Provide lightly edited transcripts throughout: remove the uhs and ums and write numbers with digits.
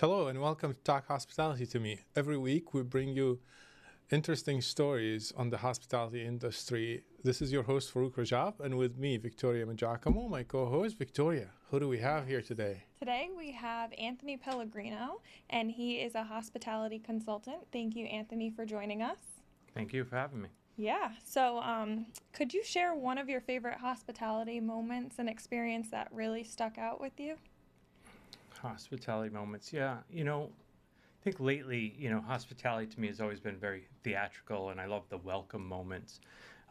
Hello and welcome to Talk Hospitality to Me. Every week we bring you interesting stories on the hospitality industry. This is your host Farouk Rajab, and with me Victoria Majacomo, my co-host. Victoria, who do we have here today? Today we have Anthony Pellegrino, and he is a hospitality consultant. Thank you, Anthony, for joining us. Thank you for having me. Yeah, so could you share one of your favorite hospitality moments and experience that really stuck out with you? Hospitality moments. Yeah, I think lately, hospitality to me has always been very theatrical, and I love the welcome moments.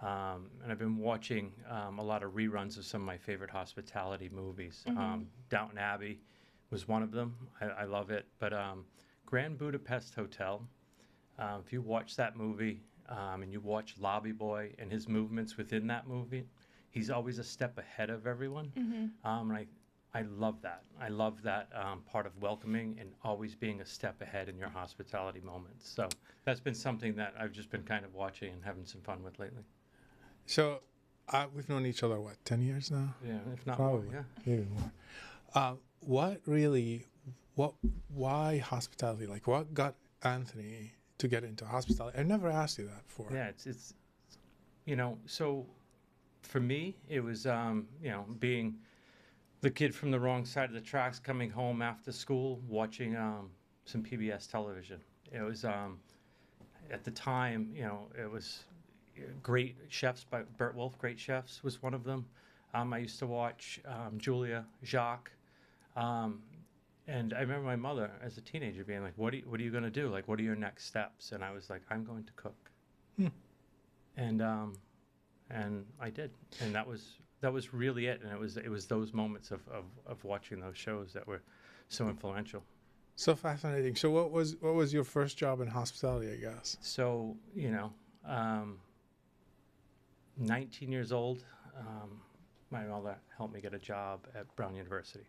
And I've been watching a lot of reruns of some of my favorite hospitality movies. Downton Abbey was one of them. I love it. But Grand Budapest Hotel, if you watch that movie and you watch Lobby Boy and his movements within that movie, he's always a step ahead of everyone. And I love that. I love that part of welcoming and always being a step ahead in your hospitality moments. So that's been something that I've just been kind of watching and having some fun with lately. So we've known each other, what, 10 years now? Yeah, if not Probably, more, yeah. even more. Why hospitality? Like, what got Anthony to get into hospitality? I've never asked you that before. Yeah, so for me, it was, being the kid from the wrong side of the tracks coming home after school, watching some PBS television. It was, at the time, it was great chefs by Bert Wolf, Great Chefs was one of them. I used to watch Julia, Jacques. And I remember my mother as a teenager being like, what are you going to do? Like, what are your next steps? And I was like, I'm going to cook. Hmm. And I did. And that was really it. And it was those moments of watching those shows that were so influential. So fascinating. So what was your first job in hospitality, I guess? So, 19 years old, my mother helped me get a job at Brown University.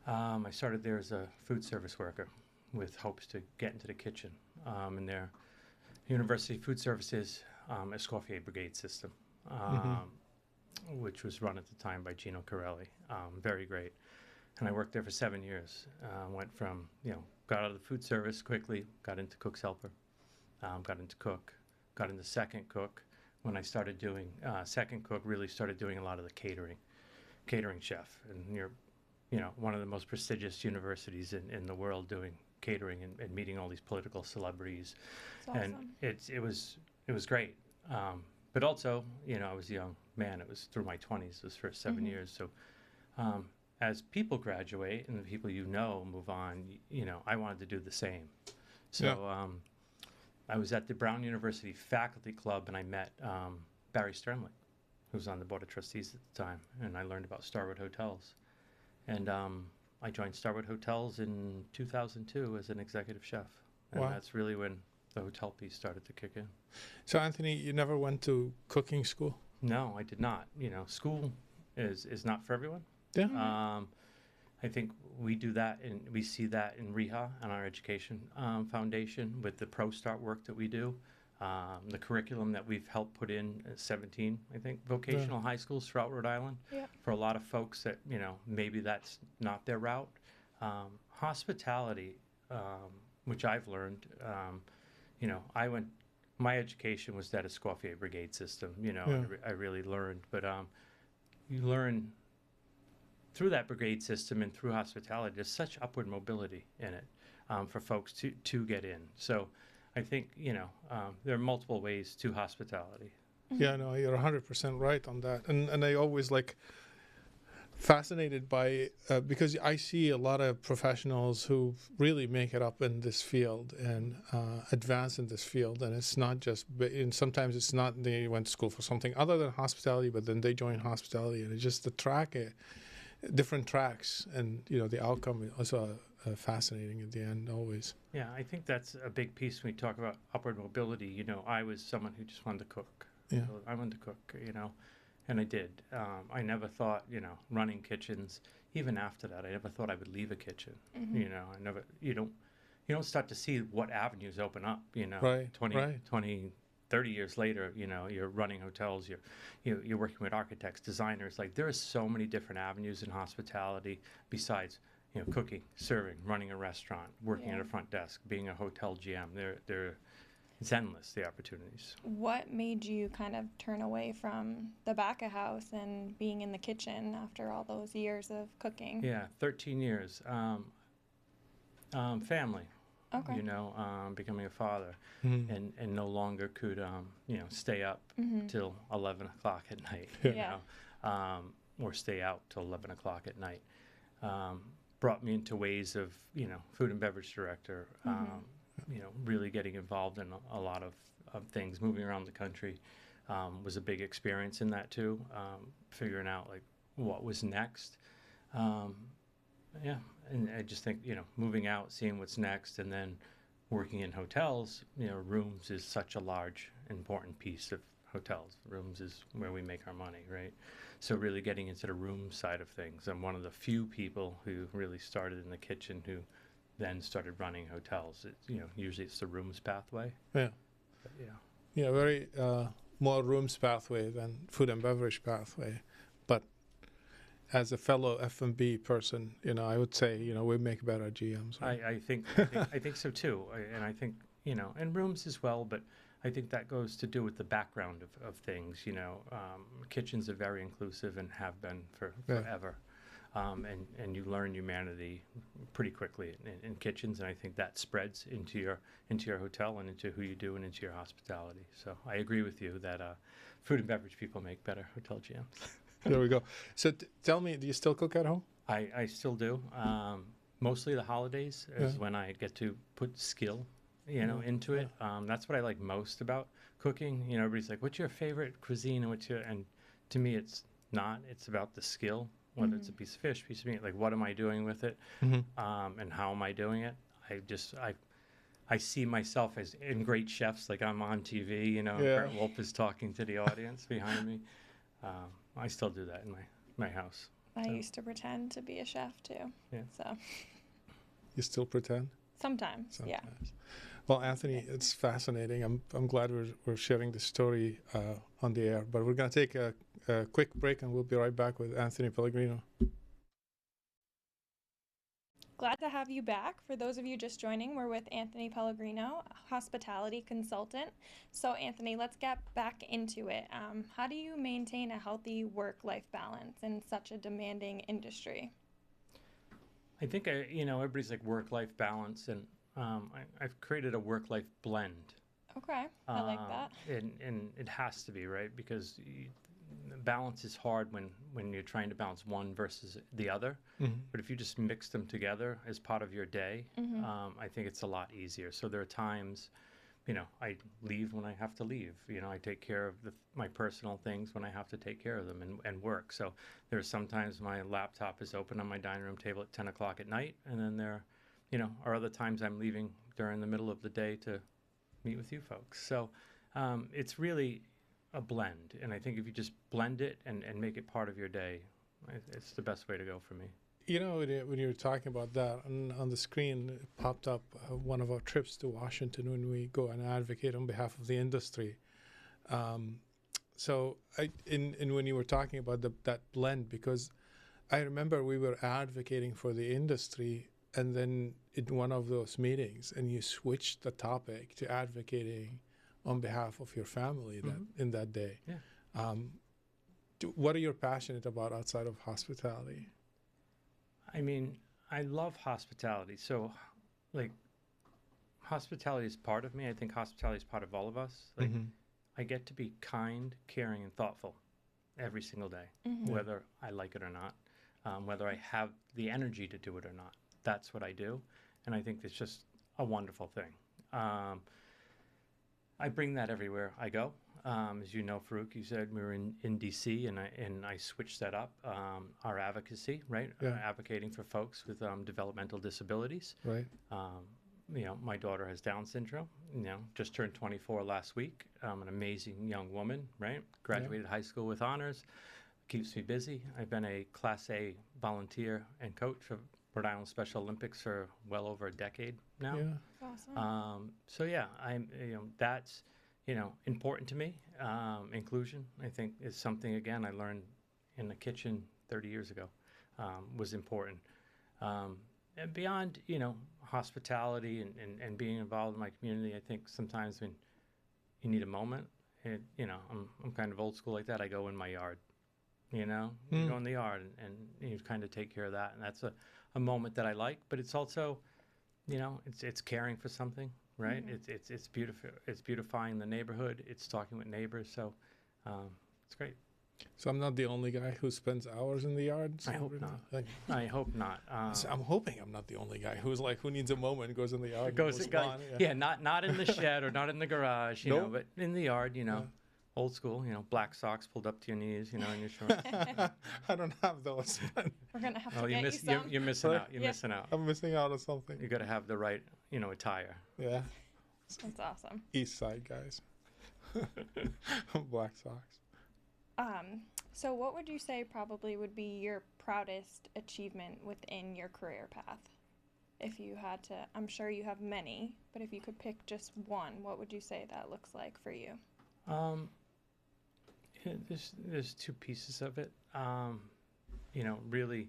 I started there as a food service worker with hopes to get into the kitchen in their university food services Escoffier Brigade system, which was run at the time by Gino Corelli. Very great. And I worked there for 7 years. Went from, got out of the food service quickly, got into cook's helper, got into cook, got into second cook. When I started doing second cook, really started doing a lot of the catering chef. And you're, one of the most prestigious universities in the world doing catering and meeting all these political celebrities. That's And awesome. it was great. But also, I was a young man. It was through my 20s, those first 7 years. So as people graduate and the people move on, I wanted to do the same. So Yeah. I was at the Brown University Faculty Club, and I met Barry Sternlicht, who was on the Board of Trustees at the time, and I learned about Starwood Hotels. And I joined Starwood Hotels in 2002 as an executive chef. And Wow. that's really when the hotel piece started to kick in. So Anthony, you never went to cooking school? No, I did not. School is not for everyone. Yeah. I think we do that, and we see that in REHA and our education foundation with the Pro Start work that we do. The curriculum that we've helped put in 17, I think, vocational high schools throughout Rhode Island. Yeah. For a lot of folks that, maybe that's not their route. Hospitality, which I've learned, my education was that Escoffier Brigade system, Yeah. I really learned. But you learn through that brigade system and through hospitality, there's such upward mobility in it for folks to get in. So I think, there are multiple ways to hospitality. Yeah, no, you're 100% right on that. And I always fascinated by because I see a lot of professionals who really make it up in this field and advance in this field, and it's not just and sometimes it's not they went to school for something other than hospitality, but then they join hospitality, and it's just the track, different tracks, and the outcome is also fascinating at the end always. Yeah, I think that's a big piece when we talk about upward mobility. I was someone who just wanted to cook. Yeah. So I wanted to cook, and I did. I never thought, running kitchens. Even after that, I never thought I would leave a kitchen. I never. You don't start to see what avenues open up. Right, 20, right. 20, 30 years later, you're running hotels. You're working with architects, designers. Like there are so many different avenues in hospitality besides cooking, serving, running a restaurant, working at Yeah. a front desk, being a hotel GM. It's endless, the opportunities. What made you kind of turn away from the back of house and being in the kitchen after all those years of cooking? Yeah, 13 years. Family, Okay. becoming a father, Mhm. and no longer could, stay up Mm-hmm. till 11 o'clock at night, Yeah. or stay out till 11 o'clock at night. Um, Brought me into ways of, food and beverage director, really getting involved in a lot of things, moving around the country. Was a big experience in that too, figuring out like what was next. Um, yeah, and I just think, moving out, seeing what's next, and then working in hotels, rooms is such a large, important piece of hotels. Rooms is where we make our money, right? So really getting into the room side of things. I'm one of the few people who really started in the kitchen who then started running hotels. Usually it's the rooms pathway. Yeah. But yeah. Yeah, very more rooms pathway than food and beverage pathway. But as a fellow F&B person, I would say, we make better GMs. Right? I think so too. And I think, and rooms as well, but I think that goes to do with the background of things, kitchens are very inclusive and have been Yeah. forever. And you learn humanity pretty quickly in kitchens, and I think that spreads into your hotel and into who you do and into your hospitality. So I agree with you that food and beverage people make better hotel GMs. There we go. So tell me, do you still cook at home? I still do. Mostly the holidays is Yeah. when I get to put skill, Yeah, into it. That's what I like most about cooking. Everybody's like, "What's your favorite cuisine?" And to me, it's not. It's about the skill, whether it's a piece of fish, piece of meat. Like, what am I doing with it, and how am I doing it? I see myself as in great chefs. Like I'm on TV. Yeah. Bert Wolf is talking to the audience behind me. I still do that in my house. I So. used to pretend to be a chef too. Yeah. So You still pretend? sometimes, yeah. Sometimes. Well, Anthony, it's fascinating. I'm glad we're sharing this story on the air. But we're going to take a quick break, and we'll be right back with Anthony Pellegrino. Glad to have you back. For those of you just joining, we're with Anthony Pellegrino, a hospitality consultant. So, Anthony, let's get back into it. How do you maintain a healthy work-life balance in such a demanding industry? I think everybody's like work-life balance, and I've created a work-life blend. Okay, I like that. And it has to be, right, because balance is hard when you're trying to balance one versus the other. But if you just mix them together as part of your day, I think it's a lot easier. So there are times, I leave when I have to leave. I take care of my personal things when I have to take care of them and work. So there's sometimes my laptop is open on my dining room table at 10 o'clock at night, and then there, are other times I'm leaving during the middle of the day to meet with you folks. So it's really a blend, and I think if you just blend it and make it part of your day, it's the best way to go for me. When you were talking about that, on the screen it popped up one of our trips to Washington when we go and advocate on behalf of the industry. So when you were talking about that blend, because I remember we were advocating for the industry, and then in one of those meetings, and you switched the topic to advocating on behalf of your family in that day. Yeah. What are you passionate about outside of hospitality? I mean, I love hospitality. So, like, hospitality is part of me. I think hospitality is part of all of us. Like, I get to be kind, caring, and thoughtful every single day, whether I like it or not, whether I have the energy to do it or not. That's what I do, and I think it's just a wonderful thing. I bring that everywhere I go. As you know, Farouk, you said we were in D.C. and I switched that up. Our advocacy, right? Yeah. Advocating for folks with developmental disabilities. Right. My daughter has Down syndrome. Just turned 24 last week. An amazing young woman, right? Graduated high school with honors. Keeps me busy. I've been a Class A volunteer and coach for Rhode Island Special Olympics for well over a decade now. Yeah. That's awesome. So yeah, that's important to me. Inclusion, I think, is something again I learned in the kitchen 30 years ago. Was important. And beyond, hospitality and being involved in my community, I think sometimes when you need a moment, I'm kind of old school like that. I go in my yard, you go in the yard and you kind of take care of that. And that's a moment that I like, but it's also, it's caring for something, right? Mm-hmm. It's beautiful. It's beautifying the neighborhood. It's talking with neighbors. So, it's great. So I'm not the only guy who spends hours in the yard. I hope not. Like, I hope not. so I'm hoping I'm not the only guy who's like, who needs a moment, goes in the yard. It goes, and yeah, not in the shed or not in the garage, Nope. but in the yard, Yeah. old school, black socks pulled up to your knees, in your shorts. I don't have those. We're gonna have to Oh, get you some. you're missing out. You're Yeah. missing out. I'm missing out on something. You got to have the right, attire. Yeah. That's awesome. East Side guys. Black socks. So what would you say probably would be your proudest achievement within your career path? If you had to, I'm sure you have many, but if you could pick just one, what would you say that looks like for you? Yeah, there's two pieces of it. Really,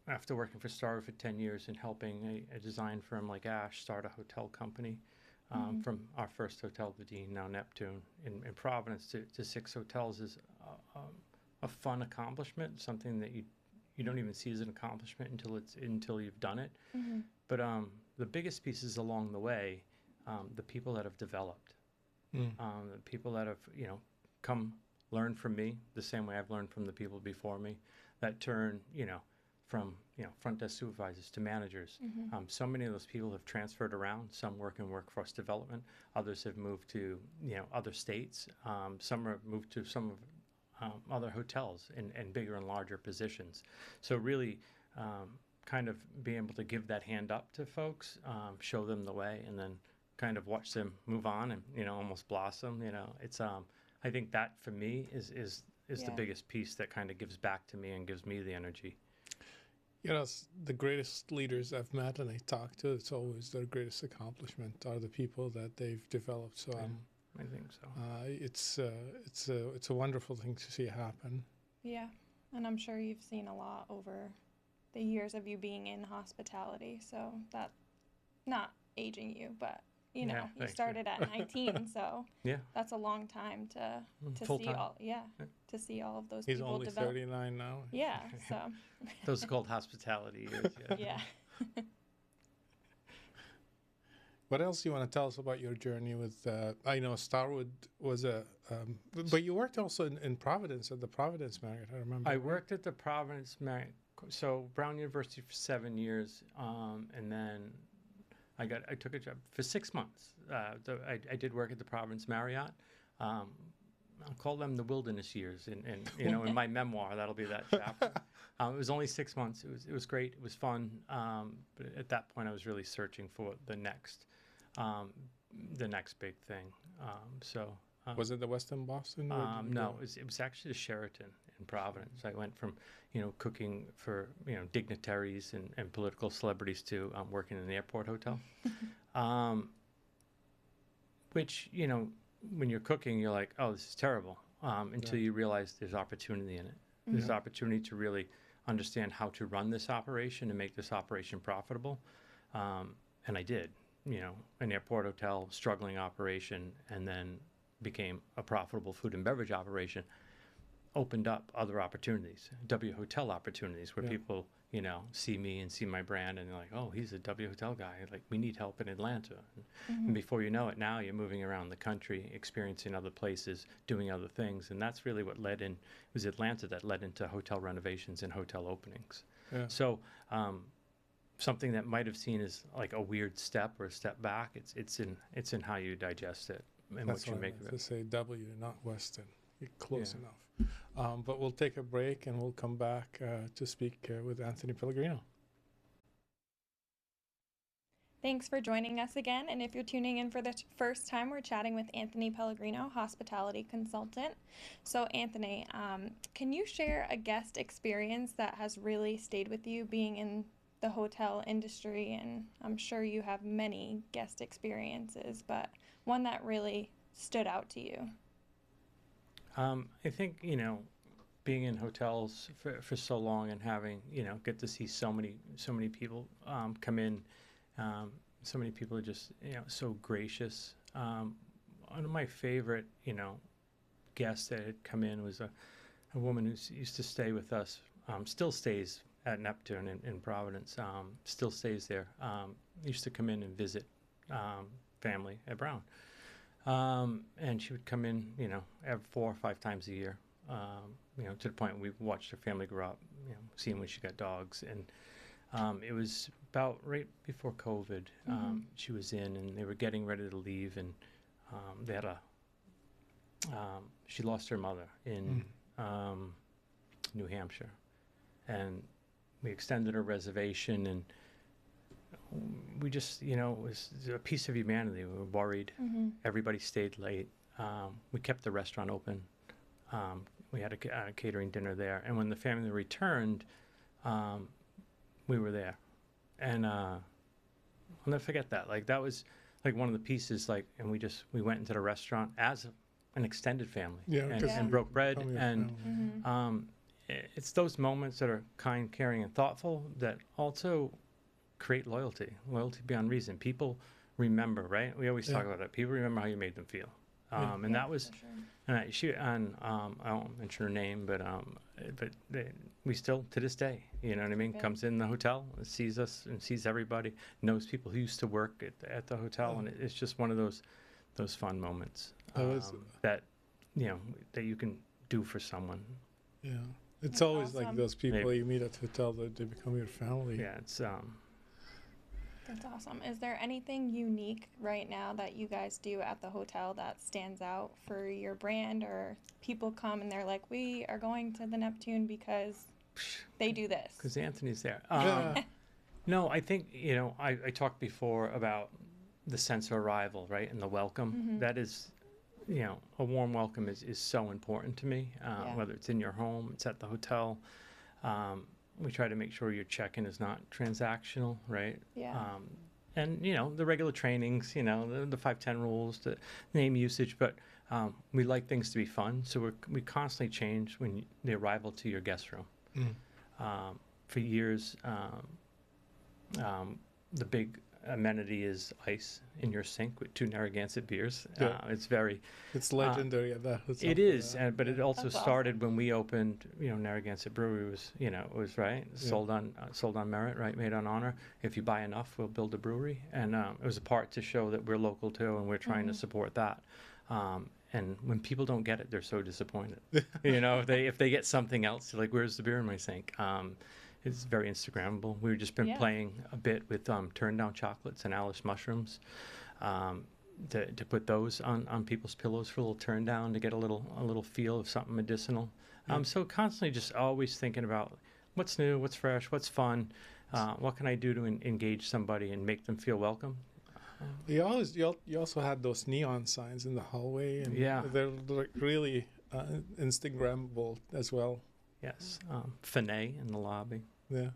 after working for Star for 10 years and helping a design firm like Ash start a hotel company, from our first hotel, the Dean, now Neptune, in Providence to 6 hotels is a fun accomplishment, something that you don't even see as an accomplishment until you've done it. Mm-hmm. But the biggest pieces along the way, the people that have developed, the people that have come learn from me the same way I've learned from the people before me, that turn from front desk supervisors to managers. Mm-hmm. So many of those people have transferred around. Some work in workforce development. Others have moved to other states. Some have moved to some of other hotels in bigger and larger positions. So really, kind of being able to give that hand up to folks, show them the way, and then kind of watch them move on and almost blossom. It's I think that for me is the biggest piece that kind of gives back to me and gives me the energy. The greatest leaders I've met and I talk to, it's always their greatest accomplishment are the people that they've developed. So I think so. It's a wonderful thing to see happen. Yeah, and I'm sure you've seen a lot over the years of you being in hospitality. So that, not aging you, but you started at 19, so yeah, that's a long time to Full see time. to see all of those He's people only develop. 39 now. Yeah, so those are called hospitality years. yeah. What else do you want to tell us about your journey with? I know Starwood was but you worked also in Providence at the Providence Marriott. I remember. I worked at the Providence Marriott, so Brown University for 7 years, and then I took a job for 6 months. I did work at the Providence Marriott. I'll call them the wilderness years, and in my memoir that'll be that chapter. It was only 6 months. It was great. It was fun. But at that point, I was really searching for the next big thing. Was it the Westin Boston? No, it was actually the Sheraton in Providence. I went from cooking for dignitaries and political celebrities to working in the airport hotel, which when you're cooking, you're like, oh, this is terrible, until you realize there's opportunity in it. Mm-hmm. There's opportunity to really understand how to run this operation and make this operation profitable. And I did, an airport hotel, struggling operation, and then became a profitable food and beverage operation, opened up other opportunities, W Hotel opportunities, where people, see me and see my brand and they're like, oh, he's a W Hotel guy. Like, we need help in Atlanta. Mm-hmm. And before you know it, now you're moving around the country, experiencing other places, doing other things. And that's really what it was Atlanta that led into hotel renovations and hotel openings. Yeah. So, something that might have seen as like a weird step or a step back, it's in how you digest it and That's what you why make I of to it. say W, not Weston. You're close Yeah. enough. But we'll take a break and we'll come back to speak with Anthony Pellegrino. Thanks for joining us again. And if you're tuning in for the first time, we're chatting with Anthony Pellegrino, hospitality consultant. So Anthony, can you share a guest experience that has really stayed with you being in the hotel industry? And I'm sure you have many guest experiences, but one that really stood out to you. I think, being in hotels for so long and having, get to see so many people come in. So many people are just, so gracious. One of my favorite, guests that had come in was a woman who used to stay with us, still stays at Neptune in Providence, still stays there. Used to come in and visit family at Brown. And she would come in, every 4 or 5 times a year, to the point we watched her family grow up, seeing when she got dogs. And it was about right before COVID, she was in, and they were getting ready to leave, and they had she lost her mother in New Hampshire. And we extended her reservation, and we just, it was a piece of humanity. We were worried. Everybody stayed late. We kept the restaurant open. We had a catering dinner there. And when the family returned, we were there. And I'll never forget that. Like, that was like one of the pieces, and we went into the restaurant as an extended family, and broke bread. And it's those moments that are kind, caring, and thoughtful that also create loyalty beyond reason. People remember, right? We always talk about that. People remember how you made them feel. And that was, and I won't mention her name, but we still, to this day, you know what I mean, comes in the hotel, sees us and sees everybody, knows people who used to work at the hotel, and it's just one of those fun moments that, that you can do for someone. Yeah. It's That's always awesome. like those people you meet at the hotel that they become your family. Yeah, it's That's awesome. Is there anything unique right now that you guys do at the hotel that stands out for your brand, or people come and they're like, we are going to the Neptune because they do this? because Anthony's there. No, I think, I talked before about the sense of arrival, right, and the welcome. That is, a warm welcome is so important to me, whether it's in your home, it's at the hotel. We try to make sure your check-in is not transactional, right? Yeah. And, the regular trainings, the 510 rules, the name usage, but we like things to be fun. So we constantly change the arrival to your guest room. For years, the big amenity is ice in your sink with 2 Narragansett beers. It's legendary at that hotel. It is, but it also That's started when we opened. Narragansett Brewery was, it was right sold on merit, right, made on honor. If you buy enough, we'll build a brewery, and it was a part to show that we're local too, and we're trying to support that. And when people don't get it, they're so disappointed. If they get something else, they're like, "Where's the beer in my sink?" It's very Instagrammable. We've just been playing a bit with turn down chocolates and Alice mushrooms, to put those on people's pillows for a little turn down, to get a little feel of something medicinal. So constantly just always thinking about what's new, what's fresh, what's fun, what can I do to engage somebody and make them feel welcome. You also had those neon signs in the hallway, and they're like really Instagrammable as well. Yes, Finet in the lobby. Yeah,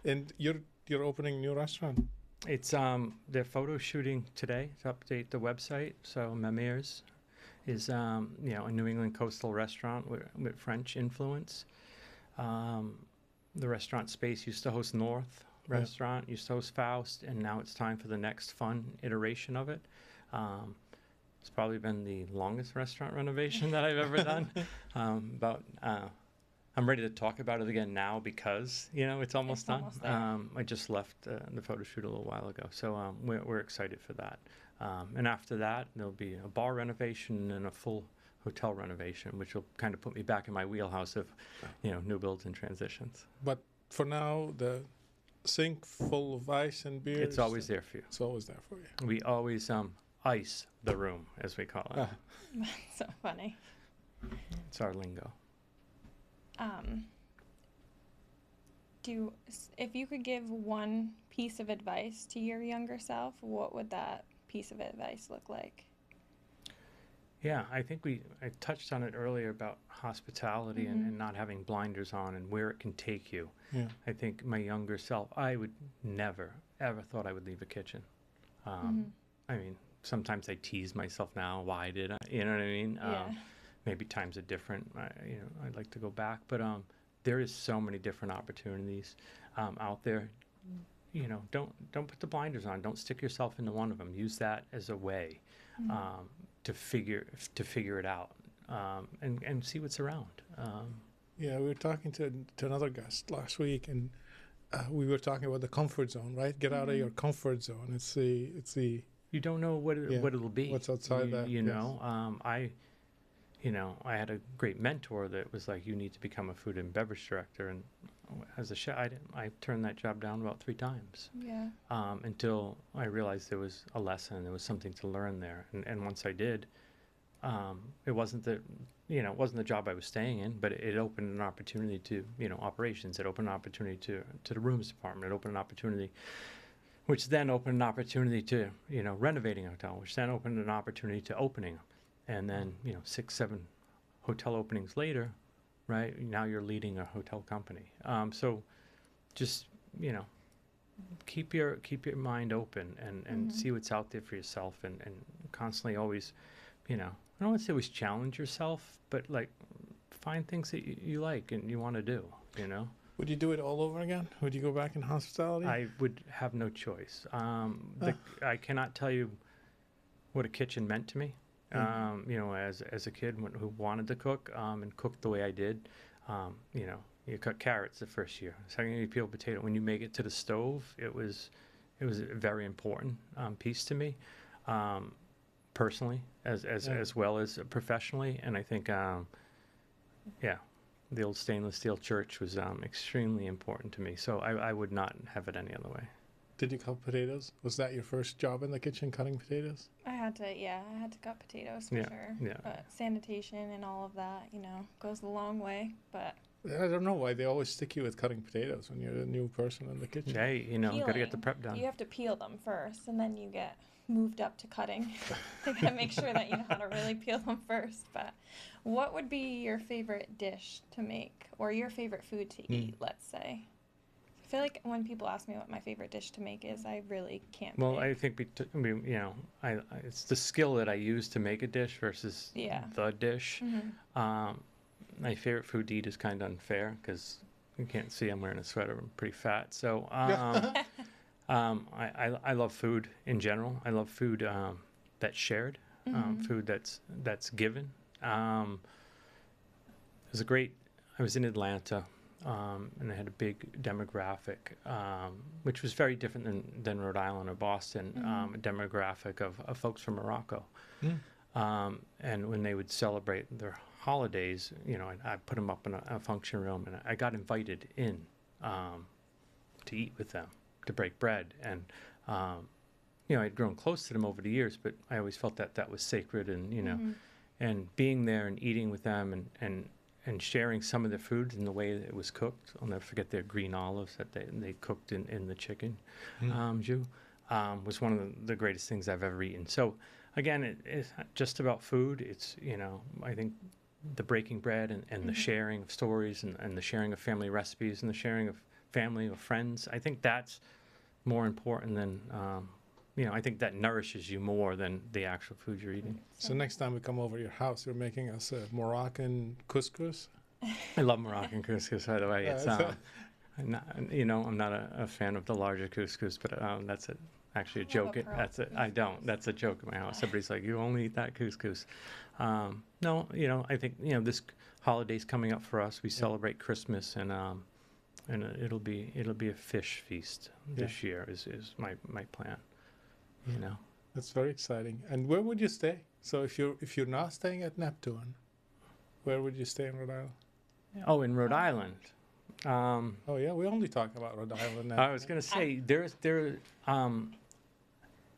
and you're opening a new restaurant. It's they're photo shooting today to update the website. So Mamire's is a New England coastal restaurant with French influence. The restaurant space used to host North Restaurant, used to host Faust, and now it's time for the next fun iteration of it. It's probably been the longest restaurant renovation that I've ever done. I'm ready to talk about it again now because, it's almost done. I just left the photo shoot a little while ago, so we're excited for that. And after that, there'll be a bar renovation and a full hotel renovation, which will kind of put me back in my wheelhouse of, new builds and transitions. But for now, the sink full of ice and beer. It's always there for you. It's always there for you. We always ice the room, as we call it. That's so funny. It's our lingo. If you could give one piece of advice to your younger self, what would that piece of advice look like? Yeah, I think I touched on it earlier about hospitality and not having blinders on and where it can take you. Yeah. I think my younger self, I would never, ever thought I would leave a kitchen. I mean, sometimes I tease myself now, why did I? You know what I mean? maybe times are different. I'd like to go back, but there is so many different opportunities out there. Don't put the blinders on. Don't stick yourself into one of them. Use that as a way to figure it out and see what's around. Yeah, we were talking to another guest last week, and we were talking about the comfort zone, right? Get out of your comfort zone. It's the You don't know what it'll be. what's outside that. You yes. know, I had a great mentor that was like, you need to become a food and beverage director. And as a chef, I turned that job down about 3 times. Yeah. Until I realized there was a lesson, there was something to learn there. And once I did, it wasn't the job I was staying in, but it opened an opportunity to, operations. It opened an opportunity to the rooms department. It opened an opportunity, which then opened an opportunity to, renovating a hotel, which then opened an opportunity to opening. And then, 6, 7 hotel openings later, right, now you're leading a hotel company. So just, keep your mind open and see what's out there for yourself and constantly always, I don't want to say always challenge yourself, but like find things that you like and you want to do, Would you do it all over again? Would you go back in hospitality? I would have no choice. I cannot tell you what a kitchen meant to me. As a kid who wanted to cook and cooked the way I did, you cut carrots the first year. Second year you peel potato. When you make it to the stove, it was a very important piece to me, personally as well as professionally. And I think, the old stainless steel church was extremely important to me. So I would not have it any other way. Did you cut potatoes? Was that your first job in the kitchen, cutting potatoes? I had to cut potatoes for sure. Yeah. But sanitation and all of that, goes a long way. But I don't know why they always stick you with cutting potatoes when you're a new person in the kitchen. Hey, you got to get the prep done. You have to peel them first, and then you get moved up to cutting. You got to make sure that you know how to really peel them first. But what would be your favorite dish to make, or your favorite food to eat, let's say? I feel like when people ask me what my favorite dish to make is, I really can't Well, pick. I think it's the skill that I use to make a dish versus the dish. My favorite food to eat is kind of unfair because you can't see I'm wearing a sweater. I'm pretty fat. So I love food in general. I love food that's shared, food that's given. I was in Atlanta. And I had a big demographic, which was very different than Rhode Island or Boston, a demographic of folks from Morocco. And when they would celebrate their holidays, I put them up in a function room, and I got invited in to eat with them, to break bread. And, I'd grown close to them over the years, but I always felt that was sacred. And, and being there and eating with them and sharing some of the food and the way that it was cooked. I'll never forget their green olives that they cooked in the chicken jus. Was one of the greatest things I've ever eaten. So again, it's not just about food. It's, I think the breaking bread and the sharing of stories and the sharing of family recipes and the sharing of family or friends. I think that's more important than, I think that nourishes you more than the actual food you're eating. So next time we come over to your house, you're making us a Moroccan couscous. I love Moroccan couscous, by the way. I'm not a fan of the larger couscous, but that's actually a joke. That's it. I don't. That's a joke in my house. Everybody's like, you only eat that couscous. No, I think this holiday's coming up for us. We celebrate Christmas, and it'll be a fish feast this year. Is my plan. That's very exciting. And where would you stay? So if you're not staying at Neptune, where would you stay in Rhode Island? Oh, in Rhode Island. Oh yeah, we only talk about Rhode Island now. I was gonna say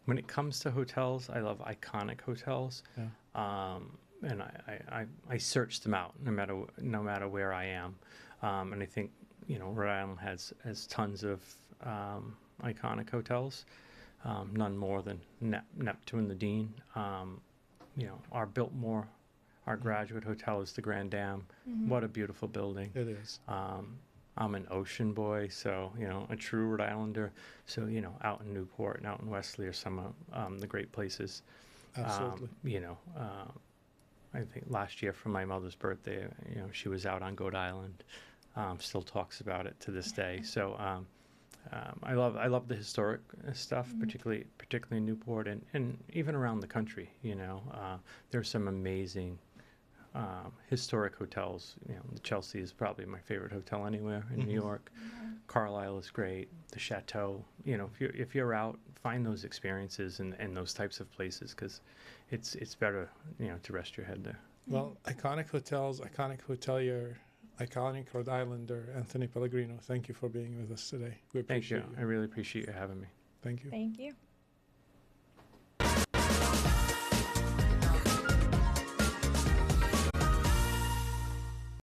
when it comes to hotels, I love iconic hotels. Yeah. And I search them out no matter where I am. And I think Rhode Island has tons of iconic hotels. None more than Neptune, the Dean. Our Biltmore, our graduate hotel is the Grand Dam. What a beautiful building. It is. I'm an ocean boy, so, a true Rhode Islander. So, out in Newport and out in Wesley are some of the great places. Absolutely. I think last year for my mother's birthday, she was out on Goat Island. Still talks about it to this day. So I love the historic stuff, particularly in Newport and even around the country. There's some amazing historic hotels. The Chelsea is probably my favorite hotel anywhere in New York. Carlisle is great. The Chateau. If you're out, find those experiences and those types of places, because it's better to rest your head there. Well, iconic hotels, iconic hotelier, iconic Rhode Islander, Anthony Pellegrino. Thank you for being with us today. We Thank you. appreciate you. I really appreciate you having me. Thank you. Thank you.